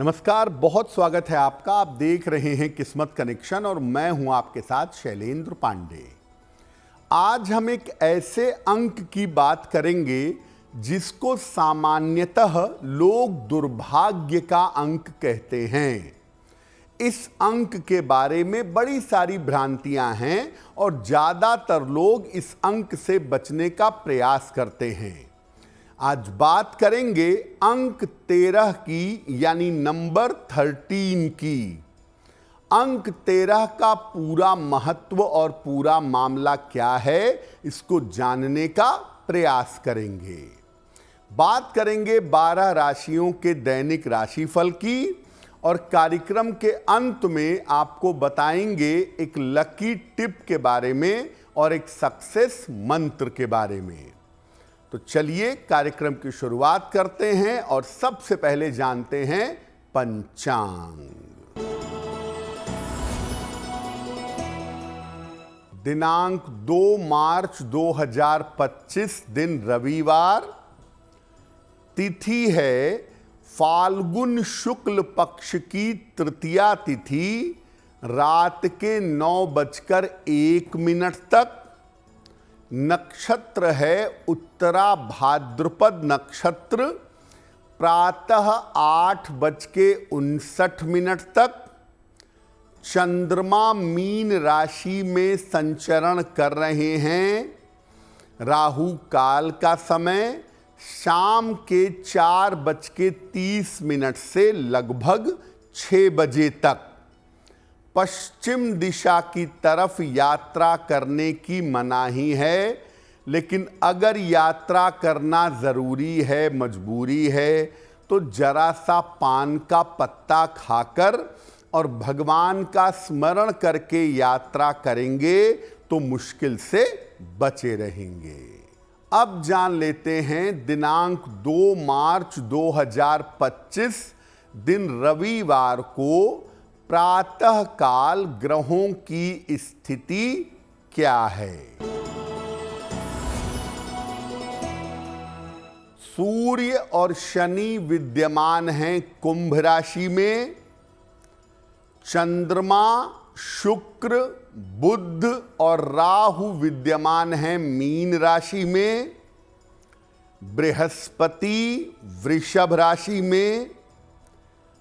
नमस्कार, बहुत स्वागत है आपका। आप देख रहे हैं किस्मत कनेक्शन और मैं हूं आपके साथ शैलेंद्र पांडे। आज हम एक ऐसे अंक की बात करेंगे जिसको सामान्यतः लोग दुर्भाग्य का अंक कहते हैं। इस अंक के बारे में बड़ी सारी भ्रांतियां हैं और ज्यादातर लोग इस अंक से बचने का प्रयास करते हैं। आज बात करेंगे अंक 13 की, यानी नंबर 13 की। अंक 13 का पूरा महत्व और पूरा मामला क्या है, इसको जानने का प्रयास करेंगे। बात करेंगे 12 राशियों के दैनिक राशिफल की और कार्यक्रम के अंत में आपको बताएंगे एक लकी टिप के बारे में और एक सक्सेस मंत्र के बारे में। तो चलिए कार्यक्रम की शुरुआत करते हैं और सबसे पहले जानते हैं पंचांग। दिनांक 2 मार्च 2025, दिन रविवार। तिथि है फाल्गुन शुक्ल पक्ष की तृतीया तिथि, रात के 9:01 तक। नक्षत्र है उत्तरा भाद्रपद नक्षत्र, प्रातः 8:59 तक। चंद्रमा मीन राशि में संचरण कर रहे हैं। राहु काल का समय शाम के 4:30 से लगभग 6 बजे तक। पश्चिम दिशा की तरफ यात्रा करने की मनाही है, लेकिन अगर यात्रा करना ज़रूरी है, मजबूरी है, तो जरा सा पान का पत्ता खाकर और भगवान का स्मरण करके यात्रा करेंगे तो मुश्किल से बचे रहेंगे। अब जान लेते हैं दिनांक 2 मार्च 2025, दिन रविवार को प्रातः काल ग्रहों की स्थिति क्या है। सूर्य और शनि विद्यमान हैं कुंभ राशि में। चंद्रमा, शुक्र, बुध और राहु विद्यमान हैं मीन राशि में। बृहस्पति वृषभ राशि में,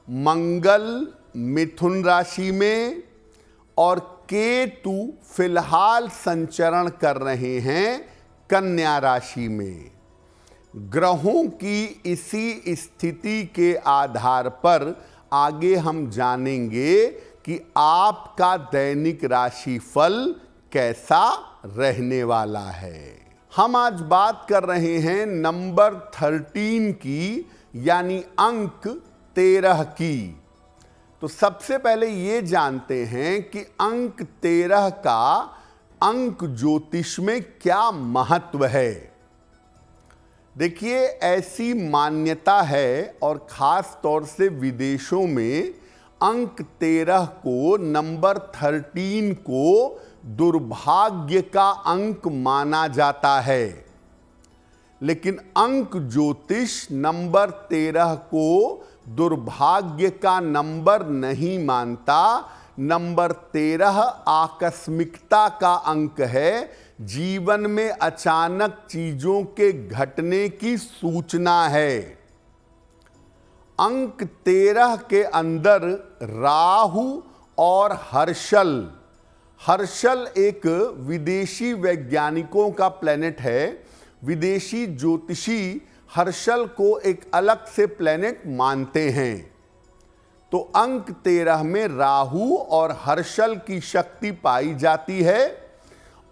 मंगल मिथुन राशि में और केतु फिलहाल संचरण कर रहे हैं कन्या राशि में। ग्रहों की इसी स्थिति के आधार पर आगे हम जानेंगे कि आपका दैनिक राशिफल कैसा रहने वाला है। हम आज बात कर रहे हैं नंबर 13 की, यानी अंक 13 की। तो सबसे पहले ये जानते हैं कि अंक 13 का अंक ज्योतिष में क्या महत्व है। देखिए, ऐसी मान्यता है और खास तौर से विदेशों में अंक 13 को, नंबर 13 को दुर्भाग्य का अंक माना जाता है। लेकिन अंक ज्योतिष नंबर 13 को दुर्भाग्य का नंबर नहीं मानता। नंबर 13 आकस्मिकता का अंक है, जीवन में अचानक चीजों के घटने की सूचना है। अंक 13 के अंदर राहु और हर्षल एक विदेशी वैज्ञानिकों का प्लेनेट है। विदेशी ज्योतिषी हर्षल को एक अलग से प्लेनेट मानते हैं। तो अंक 13 में राहु और हर्षल की शक्ति पाई जाती है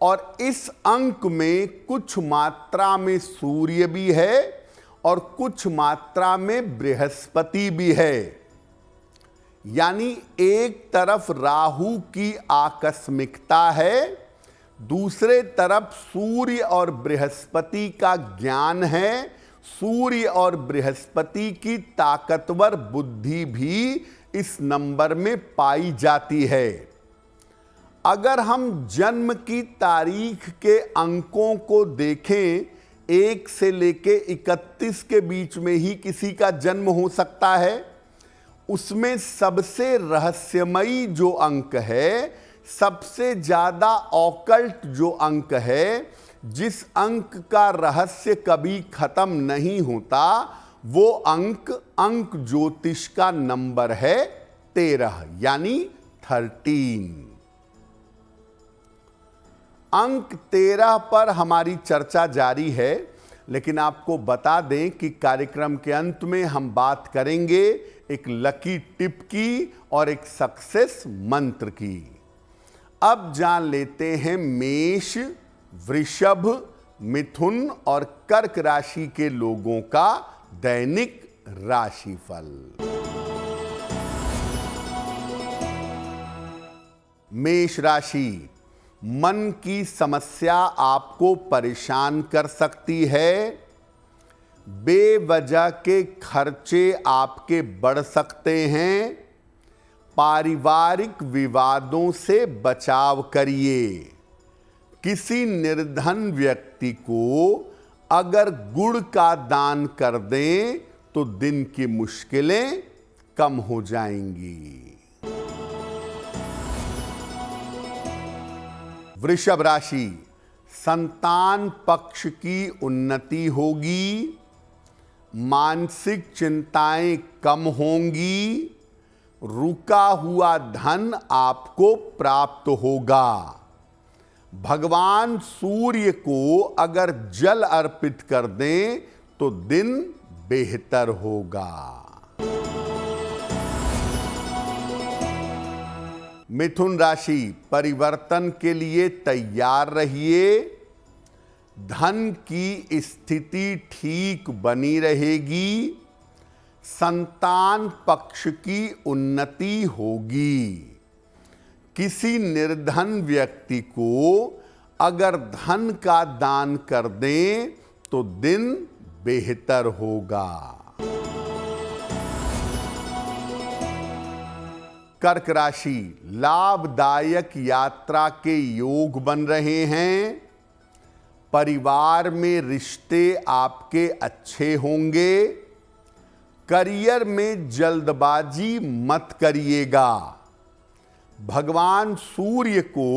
और इस अंक में कुछ मात्रा में सूर्य भी है और कुछ मात्रा में बृहस्पति भी है। यानी एक तरफ राहु की आकस्मिकता है, दूसरे तरफ सूर्य और बृहस्पति का ज्ञान है। सूर्य और बृहस्पति की ताकतवर बुद्धि भी इस नंबर में पाई जाती है। अगर हम जन्म की तारीख के अंकों को देखें, 1 से लेके 31 के बीच में ही किसी का जन्म हो सकता है उसमें सबसे रहस्यमयी जो अंक है, सबसे ज्यादा ऑकल्ट जो अंक है, जिस अंक का रहस्य कभी खत्म नहीं होता, वो अंक ज्योतिष का नंबर है 13, यानी 13। अंक 13 पर हमारी चर्चा जारी है, लेकिन आपको बता दें कि कार्यक्रम के अंत में हम बात करेंगे एक लकी टिप की और एक सक्सेस मंत्र की। अब जान लेते हैं मेष, वृषभ, मिथुन और कर्क राशि के लोगों का दैनिक राशिफल। मेष राशि, मन की समस्या आपको परेशान कर सकती है। बेवजह के खर्चे आपके बढ़ सकते हैं। पारिवारिक विवादों से बचाव करिए। किसी निर्धन व्यक्ति को अगर गुड़ का दान कर दें तो दिन की मुश्किलें कम हो जाएंगी। वृषभ राशि, संतान पक्ष की उन्नति होगी। मानसिक चिंताएं कम होंगी। रुका हुआ धन आपको प्राप्त होगा। भगवान सूर्य को अगर जल अर्पित कर दें तो दिन बेहतर होगा। मिथुन राशि, परिवर्तन के लिए तैयार रहिए। धन की स्थिति ठीक बनी रहेगी। संतान पक्ष की उन्नति होगी। किसी निर्धन व्यक्ति को अगर धन का दान कर दें तो दिन बेहतर होगा। कर्क राशि, लाभदायक यात्रा के योग बन रहे हैं। परिवार में रिश्ते आपके अच्छे होंगे। करियर में जल्दबाजी मत करिएगा। भगवान सूर्य को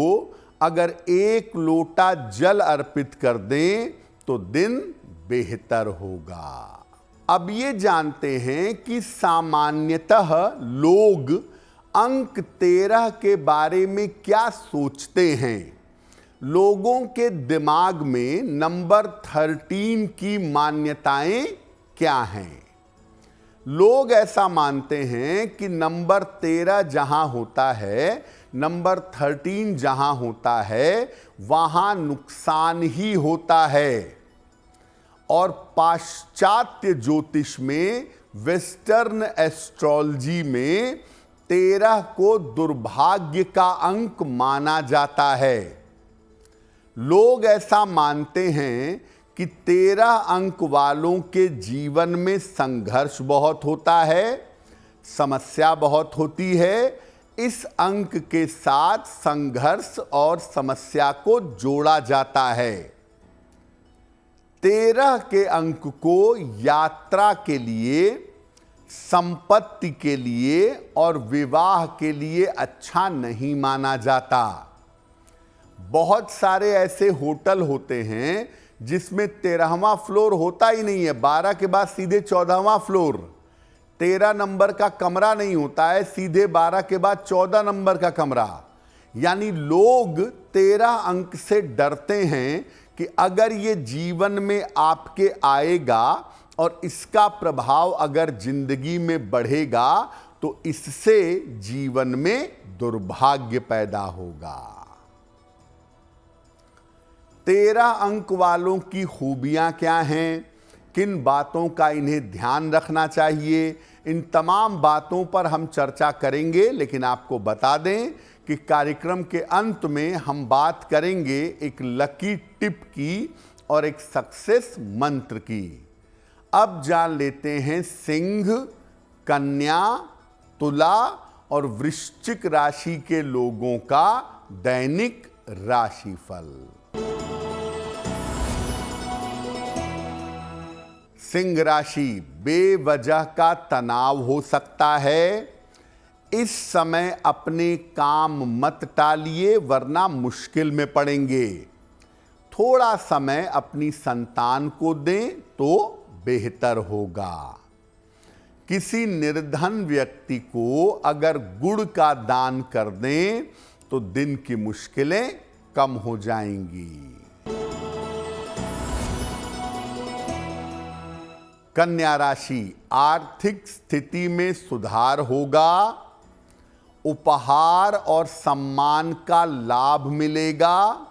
अगर 1 लोटा जल अर्पित कर दें तो दिन बेहतर होगा। अब ये जानते हैं कि सामान्यतः लोग अंक 13 के बारे में क्या सोचते हैं। लोगों के दिमाग में नंबर 13 की मान्यताएं क्या हैं? लोग ऐसा मानते हैं कि नंबर 13 जहां होता है, नंबर 13 जहां होता है, वहां नुकसान ही होता है। और पाश्चात्य ज्योतिष में, वेस्टर्न एस्ट्रोलॉजी में 13 को दुर्भाग्य का अंक माना जाता है। लोग ऐसा मानते हैं कि 13 अंक वालों के जीवन में संघर्ष बहुत होता है, समस्या बहुत होती है। इस अंक के साथ संघर्ष और समस्या को जोड़ा जाता है। 13 के अंक को यात्रा के लिए, संपत्ति के लिए और विवाह के लिए अच्छा नहीं माना जाता। बहुत सारे ऐसे होटल होते हैं जिसमें 13वां फ्लोर होता ही नहीं है, 12 के बाद सीधे 14वां फ्लोर। 13 नंबर का कमरा नहीं होता है, सीधे 12 के बाद 14 नंबर का कमरा। यानी लोग 13 अंक से डरते हैं कि अगर ये जीवन में आपके आएगा और इसका प्रभाव अगर जिंदगी में बढ़ेगा तो इससे जीवन में दुर्भाग्य पैदा होगा। 13 अंक वालों की खूबियां क्या हैं, किन बातों का इन्हें ध्यान रखना चाहिए, इन तमाम बातों पर हम चर्चा करेंगे। लेकिन आपको बता दें कि कार्यक्रम के अंत में हम बात करेंगे एक लकी टिप की और एक सक्सेस मंत्र की। अब जान लेते हैं सिंह, कन्या, तुला और वृश्चिक राशि के लोगों का दैनिक राशिफल। सिंह राशि, बेवजह का तनाव हो सकता है। इस समय अपने काम मत टालिए वरना मुश्किल में पड़ेंगे। थोड़ा समय अपनी संतान को दें तो बेहतर होगा। किसी निर्धन व्यक्ति को अगर गुड़ का दान कर दें तो दिन की मुश्किलें कम हो जाएंगी। कन्या राशि, आर्थिक स्थिति में सुधार होगा। उपहार और सम्मान का लाभ मिलेगा।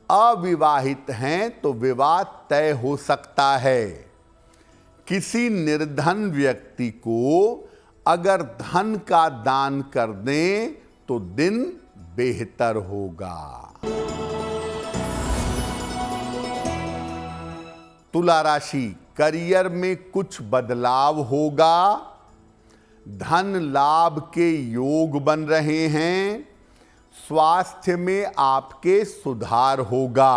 अविवाहित हैं तो विवाह तय हो सकता है। किसी निर्धन व्यक्ति को अगर धन का दान कर दें तो दिन बेहतर होगा। तुला राशि, करियर में कुछ बदलाव होगा। धन लाभ के योग बन रहे हैं। स्वास्थ्य में आपके सुधार होगा।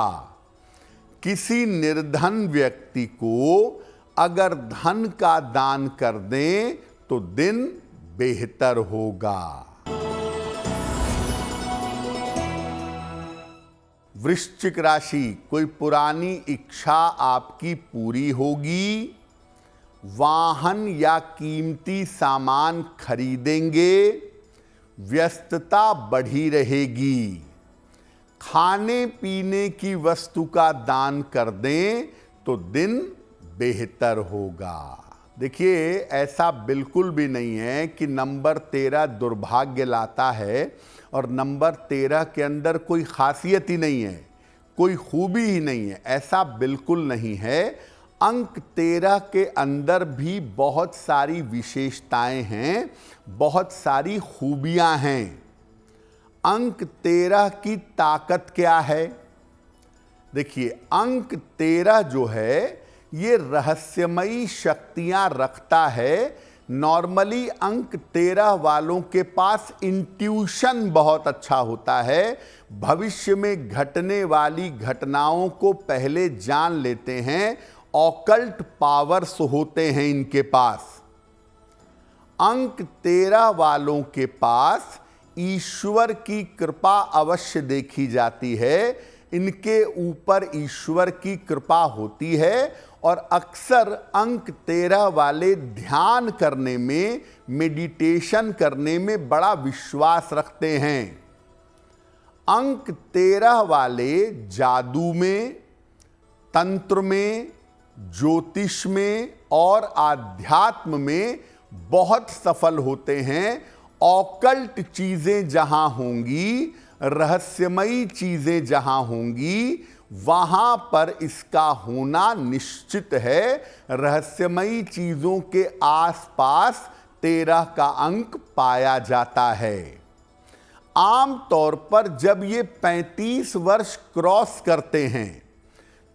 किसी निर्धन व्यक्ति को अगर धन का दान कर दें तो दिन बेहतर होगा। वृश्चिक राशि, कोई पुरानी इच्छा आपकी पूरी होगी। वाहन या कीमती सामान खरीदेंगे। व्यस्तता बढ़ी रहेगी। खाने पीने की वस्तु का दान कर दें तो दिन बेहतर होगा। देखिए, ऐसा बिल्कुल भी नहीं है कि नंबर 13 दुर्भाग्य लाता है और नंबर 13 के अंदर कोई खासियत ही नहीं है, कोई खूबी ही नहीं है। ऐसा बिल्कुल नहीं है। अंक 13 के अंदर भी बहुत सारी विशेषताएं हैं, बहुत सारी खूबियां हैं। अंक 13 की ताकत क्या है? देखिए, अंक 13 जो है ये रहस्यमयी शक्तियां रखता है। नॉर्मली अंक 13 वालों के पास इंट्यूशन बहुत अच्छा होता है। भविष्य में घटने वाली घटनाओं को पहले जान लेते हैं। ऑकल्ट पावर्स होते हैं इनके पास। अंक 13 वालों के पास ईश्वर की कृपा अवश्य देखी जाती है। इनके ऊपर ईश्वर की कृपा होती है और अक्सर अंक 13 वाले ध्यान करने में, मेडिटेशन करने में बड़ा विश्वास रखते हैं। अंक 13 वाले जादू में, तंत्र में, ज्योतिष में और आध्यात्म में बहुत सफल होते हैं। ऑकल्ट चीजें जहां होंगी, रहस्यमयी चीजें जहां होंगी, वहां पर इसका होना निश्चित है। रहस्यमयी चीजों के आसपास 13 का अंक पाया जाता है। आम तौर पर जब ये 35 वर्ष क्रॉस करते हैं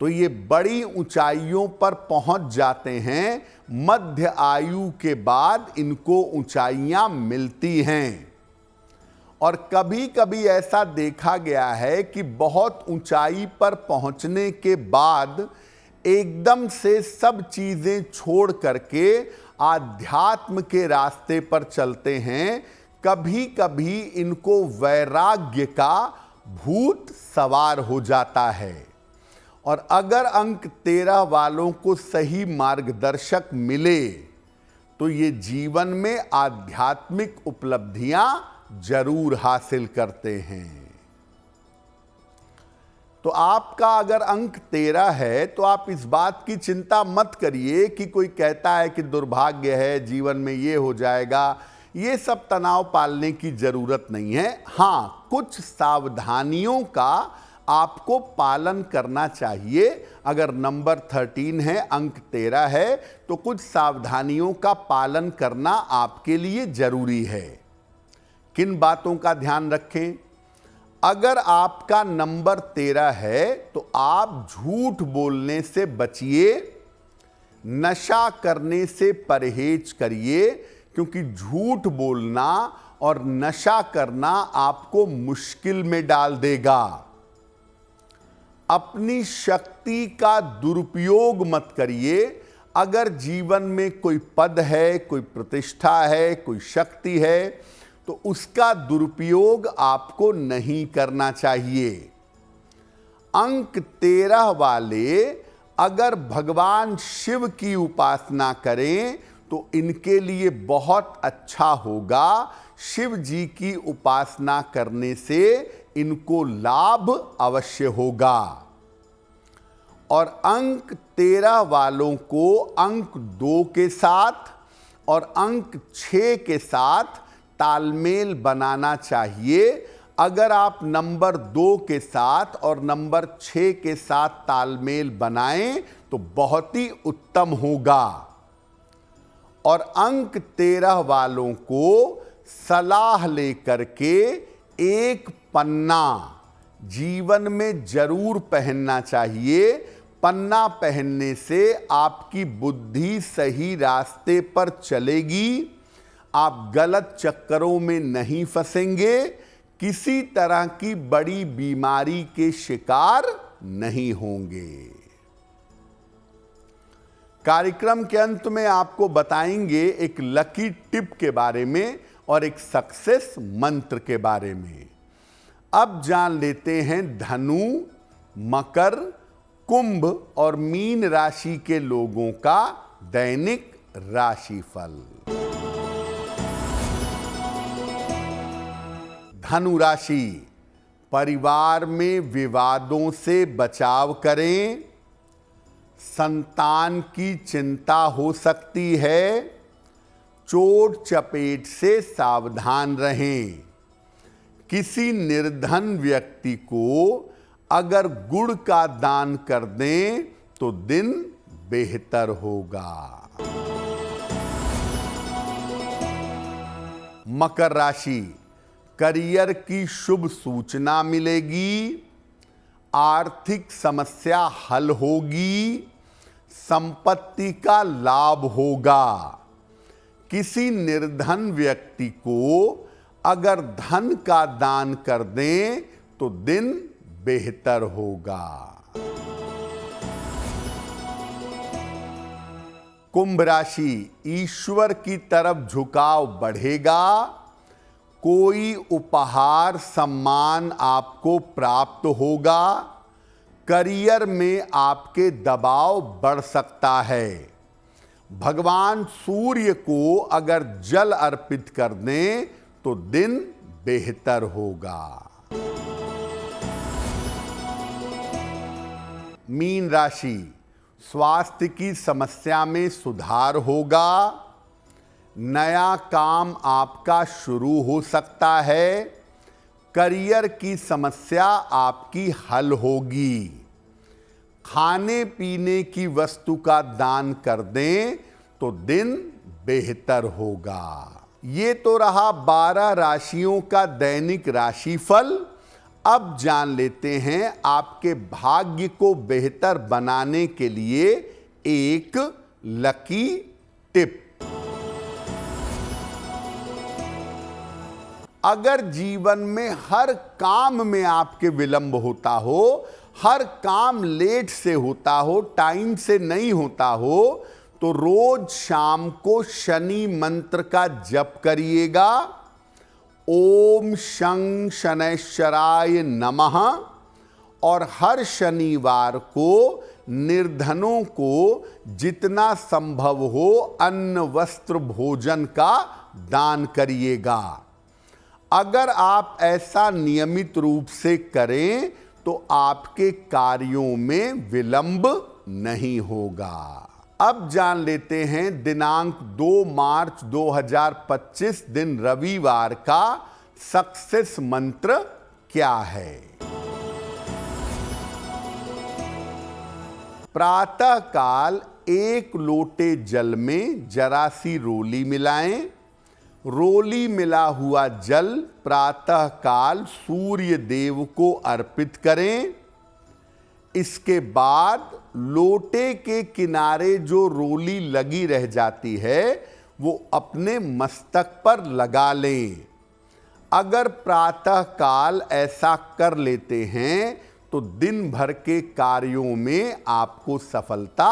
तो ये बड़ी ऊंचाइयों पर पहुंच जाते हैं। मध्य आयु के बाद इनको ऊंचाइयां मिलती हैं। और कभी कभी ऐसा देखा गया है कि बहुत ऊंचाई पर पहुंचने के बाद एकदम से सब चीजें छोड़ करके आध्यात्म के रास्ते पर चलते हैं। कभी कभी इनको वैराग्य का भूत सवार हो जाता है। और अगर अंक 13 वालों को सही मार्गदर्शक मिले तो ये जीवन में आध्यात्मिक उपलब्धियां जरूर हासिल करते हैं। तो आपका अगर अंक 13 है तो आप इस बात की चिंता मत करिए कि कोई कहता है कि दुर्भाग्य है, जीवन में ये हो जाएगा। ये सब तनाव पालने की जरूरत नहीं है। हाँ, कुछ सावधानियों का आपको पालन करना चाहिए। अगर नंबर 13 है, अंक 13 है, तो कुछ सावधानियों का पालन करना आपके लिए जरूरी है। किन बातों का ध्यान रखें? अगर आपका नंबर 13 है तो आप झूठ बोलने से बचिए, नशा करने से परहेज करिए, क्योंकि झूठ बोलना और नशा करना आपको मुश्किल में डाल देगा। अपनी शक्ति का दुरुपयोग मत करिए। अगर जीवन में कोई पद है, कोई प्रतिष्ठा है, कोई शक्ति है, तो उसका दुरुपयोग आपको नहीं करना चाहिए। अंक 13 वाले अगर भगवान शिव की उपासना करें तो इनके लिए बहुत अच्छा होगा। शिव जी की उपासना करने से इनको लाभ अवश्य होगा। और अंक 13 वालों को अंक 2 के साथ और अंक 6 के साथ तालमेल बनाना चाहिए। अगर आप नंबर 2 के साथ और नंबर 6 के साथ तालमेल बनाएं तो बहुत ही उत्तम होगा। और अंक 13 वालों को सलाह लेकर के एक पन्ना जीवन में जरूर पहनना चाहिए। पन्ना पहनने से आपकी बुद्धि सही रास्ते पर चलेगी, आप गलत चक्करों में नहीं फंसेंगे, किसी तरह की बड़ी बीमारी के शिकार नहीं होंगे। कार्यक्रम के अंत में आपको बताएंगे एक लकी टिप के बारे में और एक सक्सेस मंत्र के बारे में। अब जान लेते हैं धनु, मकर, कुंभ और मीन राशि के लोगों का दैनिक राशिफल। धनु राशि, परिवार में विवादों से बचाव करें। संतान की चिंता हो सकती है। चोट चपेट से सावधान रहें। किसी निर्धन व्यक्ति को अगर गुड़ का दान कर दें तो दिन बेहतर होगा। मकर राशि, करियर की शुभ सूचना मिलेगी। आर्थिक समस्या हल होगी। संपत्ति का लाभ होगा। किसी निर्धन व्यक्ति को अगर धन का दान कर दें तो दिन बेहतर होगा। कुंभ राशि, ईश्वर की तरफ झुकाव बढ़ेगा। कोई उपहार सम्मान आपको प्राप्त होगा। करियर में आपके दबाव बढ़ सकता है। भगवान सूर्य को अगर जल अर्पित कर दें तो दिन बेहतर होगा। मीन राशि, स्वास्थ्य की समस्या में सुधार होगा। नया काम आपका शुरू हो सकता है। करियर की समस्या आपकी हल होगी। खाने पीने की वस्तु का दान कर दें तो दिन बेहतर होगा। ये तो रहा 12 राशियों का दैनिक राशिफल। अब जान लेते हैं आपके भाग्य को बेहतर बनाने के लिए एक लकी टिप। अगर जीवन में हर काम में आपके विलंब होता हो, हर काम लेट से होता हो, टाइम से नहीं होता हो, तो रोज शाम को शनि मंत्र का जप करिएगा। ओम शं शनैश्चराय नमः। और हर शनिवार को निर्धनों को जितना संभव हो अन्न वस्त्र भोजन का दान करिएगा। अगर आप ऐसा नियमित रूप से करें तो आपके कार्यों में विलंब नहीं होगा। अब जान लेते हैं दिनांक 2 मार्च 2025 दिन रविवार का सक्सेस मंत्र क्या है। प्रातः काल 1 लोटे जल में जरा सी रोली मिलाएं। रोली मिला हुआ जल प्रातः काल सूर्य देव को अर्पित करें। इसके बाद लोटे के किनारे जो रोली लगी रह जाती है वो अपने मस्तक पर लगा लें। अगर प्रातः काल ऐसा कर लेते हैं तो दिन भर के कार्यों में आपको सफलता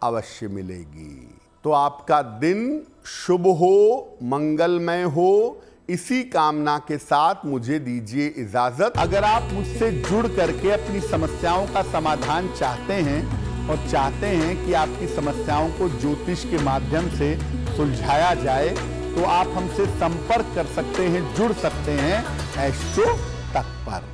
अवश्य मिलेगी। तो आपका दिन शुभ हो, मंगलमय हो, इसी कामना के साथ मुझे दीजिए इजाजत। अगर आप मुझसे जुड़ करके अपनी समस्याओं का समाधान चाहते हैं और चाहते हैं कि आपकी समस्याओं को ज्योतिष के माध्यम से सुलझाया जाए, तो आप हमसे संपर्क कर सकते हैं, जुड़ सकते हैं एस्ट्रो तक पर।